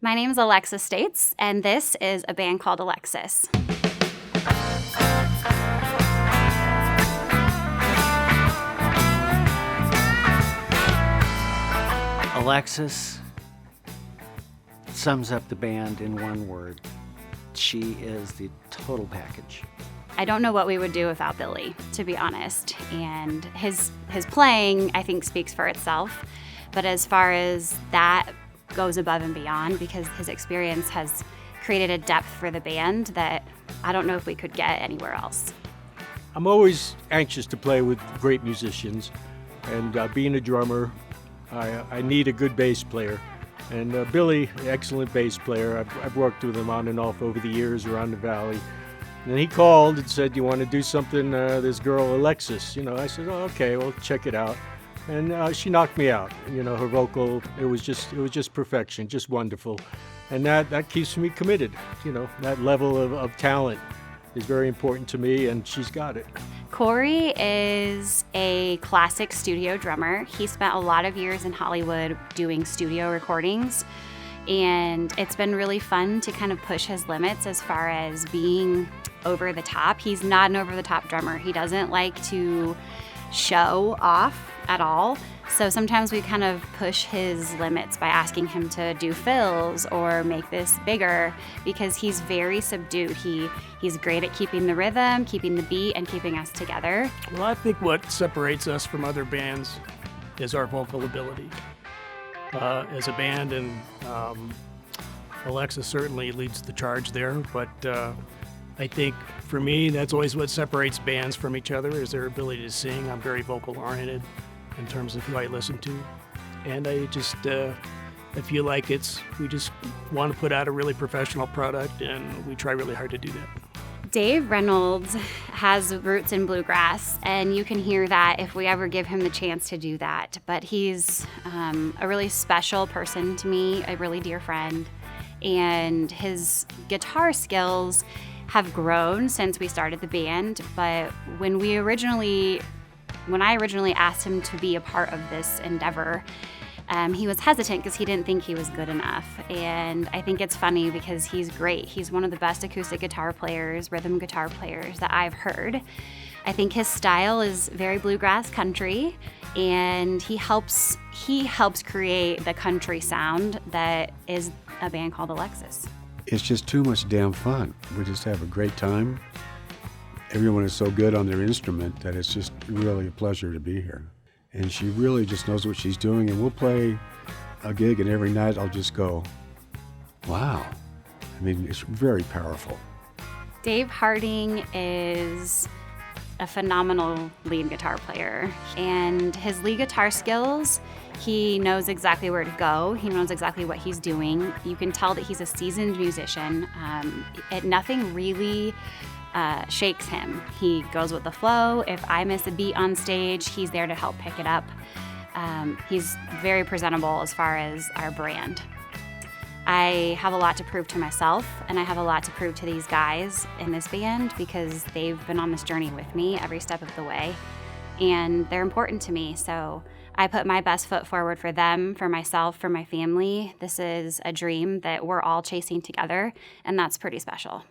My name is Alexis States, and this is A Band Called Alexis. Alexis sums up the band in one word. She is the total package. I don't know what we would do without Billy, to be honest. And his playing, I think, speaks for itself. But as far as that goes above and beyond, because his experience has created a depth for the band that I don't know if we could get anywhere else. I'm always anxious to play with great musicians. And being a drummer, I need a good bass player. And Billy, excellent bass player. I've worked with him on and off over the years around the valley. And he called and said, "You want to do something, this girl Alexis?" I said, "Oh, okay, well, check it out." And she knocked me out. Her vocal, it was just perfection, just wonderful. And that keeps me committed. That level of talent is very important to me, and she's got it. Corey is a classic studio drummer. He spent a lot of years in Hollywood doing studio recordings, and it's been really fun to kind of push his limits as far as being over the top. He's not an over the top drummer. He doesn't like to show off at all. So sometimes we kind of push his limits by asking him to do fills or make this bigger, because he's very subdued. He's great at keeping the rhythm, keeping the beat, and keeping us together. Well, I think what separates us from other bands is our vocal ability as a band, and Alexis certainly leads the charge there, but I think for me, that's always what separates bands from each other, is their ability to sing. I'm very vocal oriented in terms of who I listen to. And I just, I feel like we just want to put out a really professional product, and we try really hard to do that. Dave Reynolds has roots in bluegrass, and you can hear that if we ever give him the chance to do that. But he's a really special person to me, a really dear friend, and his guitar skills have grown since we started the band. But when I originally asked him to be a part of this endeavor, he was hesitant because he didn't think he was good enough. And I think it's funny because he's great. He's one of the best acoustic guitar players, rhythm guitar players that I've heard. I think his style is very bluegrass country, and he helps create the country sound that is A Band Called Alexis. It's just too much damn fun. We just have a great time. Everyone is so good on their instrument that it's just really a pleasure to be here. And she really just knows what she's doing, and we'll play a gig, and every night I'll just go, wow. I mean, it's very powerful. Dave Harding is a phenomenal lead guitar player, and his lead guitar skills, he knows exactly where to go. He knows exactly what he's doing. You can tell that he's a seasoned musician. Nothing really shakes him. He goes with the flow. If I miss a beat on stage, he's there to help pick it up. He's very presentable as far as our brand. I have a lot to prove to myself, and I have a lot to prove to these guys in this band, because they've been on this journey with me every step of the way, and they're important to me. So I put my best foot forward for them, for myself, for my family. This is a dream that we're all chasing together, and that's pretty special.